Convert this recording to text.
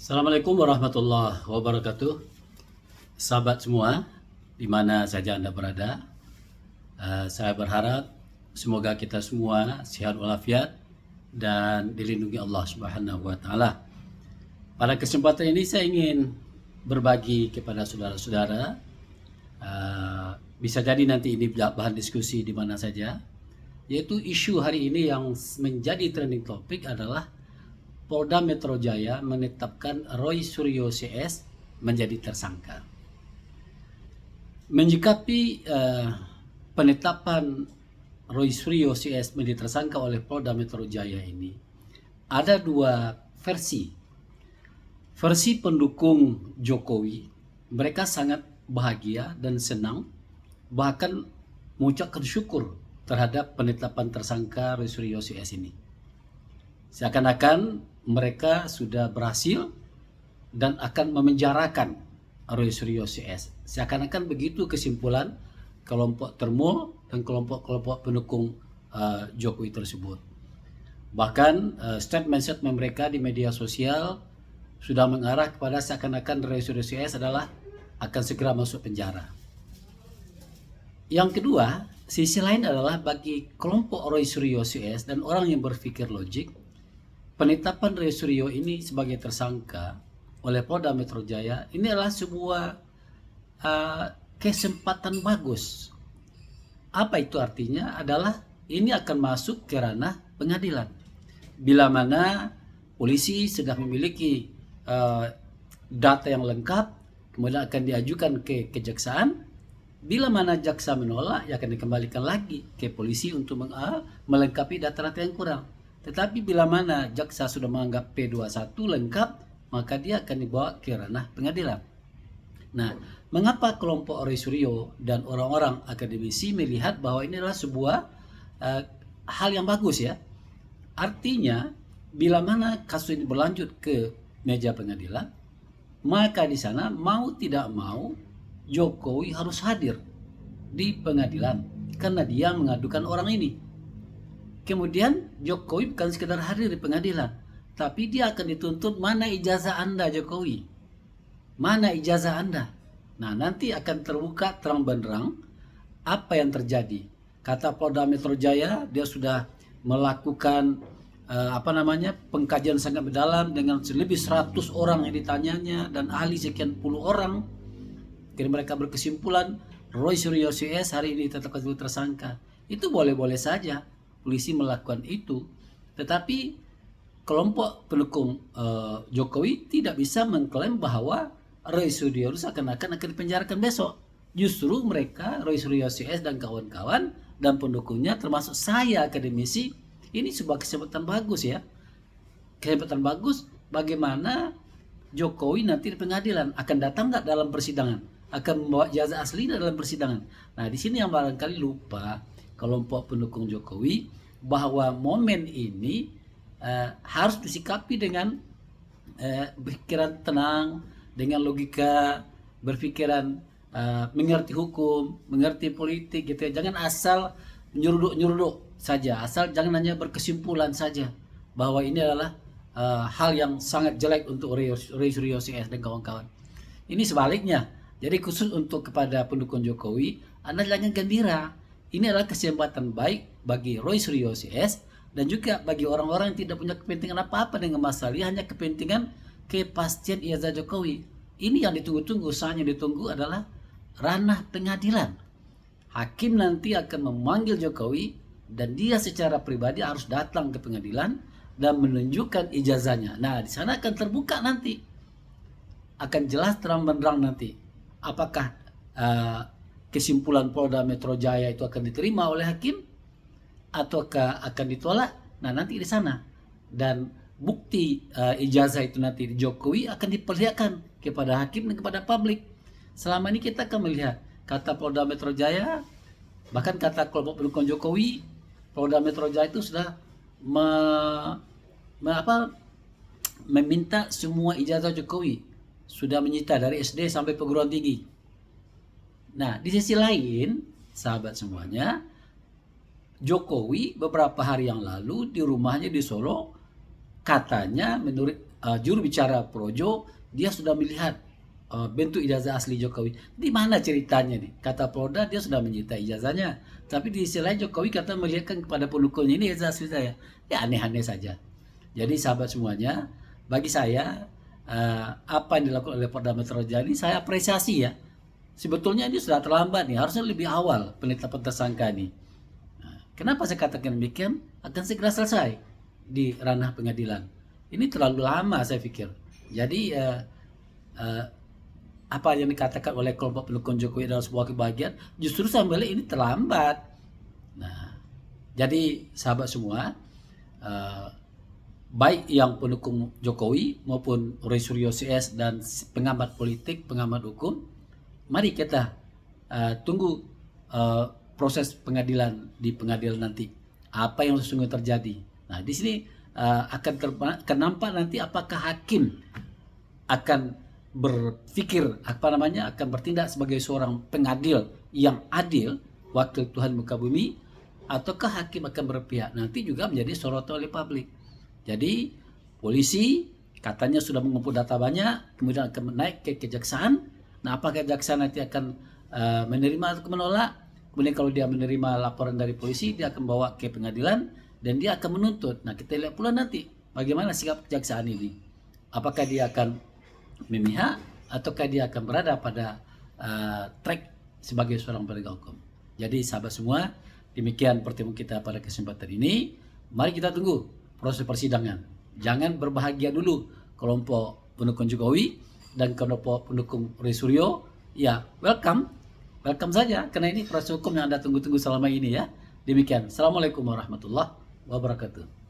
Assalamualaikum warahmatullahi wabarakatuh. Sahabat semua, di mana saja Anda berada, saya berharap semoga kita semua sehat walafiat dan dilindungi Allah Subhanahu wa taala. Pada kesempatan ini saya ingin berbagi kepada saudara-saudara, bisa jadi nanti ini bahan diskusi di mana saja, yaitu isu hari ini yang menjadi trending topik adalah Polda Metro Jaya menetapkan Roy Suryo CS menjadi tersangka. Menyikapi penetapan Roy Suryo CS menjadi tersangka oleh Polda Metro Jaya ini, ada dua versi. Versi pendukung Jokowi, mereka sangat bahagia dan senang, bahkan mengucapkan syukur terhadap penetapan tersangka Roy Suryo CS ini. Seakan-akan mereka sudah berhasil dan akan memenjarakan Roy Suryo CS. Seakan-akan begitu kesimpulan kelompok termul dan kelompok-kelompok pendukung Jokowi tersebut. Bahkan statement-statement mereka di media sosial sudah mengarah kepada seakan-akan Roy Suryo CS adalah akan segera masuk penjara. Yang kedua, sisi lain adalah bagi kelompok Roy Suryo CS dan orang yang berpikir logik, penetapan Roy Suryo ini sebagai tersangka oleh Polda Metro Jaya ini adalah sebuah kesempatan bagus. Apa itu artinya? Adalah ini akan masuk ke ranah pengadilan. Bila mana polisi sudah memiliki data yang lengkap, kemudian akan diajukan ke kejaksaan. Bila mana jaksa menolak, ya akan dikembalikan lagi ke polisi untuk melengkapi data-data yang kurang. Tetapi bila mana jaksa sudah menganggap P21 lengkap, maka dia akan dibawa ke ranah pengadilan. Nah, mengapa kelompok Roy Suryo dan orang-orang akademisi melihat bahwa ini adalah sebuah hal yang bagus ya? Artinya, bila mana kasus ini berlanjut ke meja pengadilan, maka di sana mau tidak mau Jokowi harus hadir di pengadilan karena dia mengadukan orang ini. Kemudian Jokowi bukan sekedar hadir di pengadilan, tapi dia akan dituntut, mana ijazah Anda Jokowi? Mana ijazah Anda? Nah, nanti akan terbuka terang benderang apa yang terjadi. Kata Polda Metro Jaya, dia sudah melakukan pengkajian sangat mendalam dengan lebih 100 orang yang ditanyanya dan ahli sekian puluh orang. Kini mereka berkesimpulan Roy Suryo CS hari ini ditetapkan sebagai tersangka. Itu boleh-boleh saja polisi melakukan itu, tetapi kelompok pendukung Jokowi tidak bisa mengklaim bahwa Roy Suryo akan dipenjarakan besok. Justru mereka, Roy Suryo CS dan kawan-kawan dan pendukungnya termasuk saya akademisi, ini sebuah kesempatan bagus ya. Kesempatan bagus bagaimana Jokowi nanti di pengadilan akan datang nggak dalam persidangan, akan membawa ijazah asli dalam persidangan. Nah, di sini yang barangkali lupa kelompok pendukung Jokowi bahwa momen ini harus disikapi dengan pikiran tenang, dengan logika, berpikiran mengerti hukum, mengerti politik gitu ya. Jangan asal nyuruduk saja, asal jangan hanya berkesimpulan saja bahwa ini adalah hal yang sangat jelek untuk Roy Suryo CS dan kawan-kawan. Ini sebaliknya. Jadi khusus untuk kepada pendukung Jokowi, Anda jangan gembira. Ini adalah kesempatan baik bagi Roy Suryo CS dan juga bagi orang-orang yang tidak punya kepentingan apa-apa dengan masalah ini, hanya kepentingan kepastian ijazah Jokowi. Ini yang ditunggu-tunggu, saatnya ditunggu adalah ranah pengadilan. Hakim nanti akan memanggil Jokowi dan dia secara pribadi harus datang ke pengadilan dan menunjukkan ijazahnya. Nah, di sana akan terbuka nanti. Akan jelas terang benderang nanti apakah kesimpulan Polda Metro Jaya itu akan diterima oleh hakim ataukah akan ditolak. Nah, nanti di sana dan bukti ijazah itu nanti di Jokowi akan diperlihatkan kepada hakim dan kepada publik. Selama ini kita akan melihat kata Polda Metro Jaya, bahkan kata kelompok pendukung Jokowi, Polda Metro Jaya itu sudah meminta semua ijazah Jokowi, sudah menyita dari SD sampai perguruan tinggi. Nah, di sisi lain, sahabat semuanya, Jokowi beberapa hari yang lalu di rumahnya di Solo katanya menurut juru bicara Projo, dia sudah melihat bentuk ijazah asli Jokowi. Di mana ceritanya nih? Kata Polda dia sudah menyita ijazahnya, tapi di sisi lain Jokowi kata melihatkan kepada pendukungnya ini ijazah asli saya. Ya aneh-aneh saja. Jadi sahabat semuanya, bagi saya apa yang dilakukan oleh Polda Metro Jaya ini saya apresiasi ya. Sebetulnya ini sudah terlambat nih, harusnya lebih awal penetapan tersangka ini. Kenapa saya katakan demikian? Akan segera selesai di ranah pengadilan. Ini terlalu lama saya pikir. Jadi apa yang dikatakan oleh kelompok pendukung Jokowi adalah sebuah kebahagiaan, justru saya melihat ini terlambat. Nah, jadi sahabat semua, baik yang pendukung Jokowi maupun Roy Suryo CS dan pengamat politik, pengamat hukum, mari kita tunggu proses pengadilan di pengadilan nanti. Apa yang sesungguhnya terjadi. Nah, di sini akan nampak nanti apakah hakim akan berpikir akan bertindak sebagai seorang pengadil yang adil, wakil Tuhan muka bumi, ataukah hakim akan berpihak. Nanti juga menjadi sorotan oleh publik. Jadi polisi katanya sudah mengumpul data banyak, kemudian akan naik ke kejaksaan. Nah, apakah kejaksaan nanti akan menerima atau menolak? Kemudian kalau dia menerima laporan dari polisi, dia akan bawa ke pengadilan dan dia akan menuntut. Nah, kita lihat pula nanti bagaimana sikap kejaksaan ini. Apakah dia akan memihak ataukah dia akan berada pada track sebagai seorang penegak hukum. Jadi sahabat semua, demikian pertemuan kita pada kesempatan ini. Mari kita tunggu proses persidangan. Jangan berbahagia dulu kelompok pendukung Jokowi dan kelompok pendukung Roy Suryo. Ya, welcome saja, karena ini proses hukum yang Anda tunggu-tunggu selama ini ya. Demikian. Assalamualaikum warahmatullahi wabarakatuh.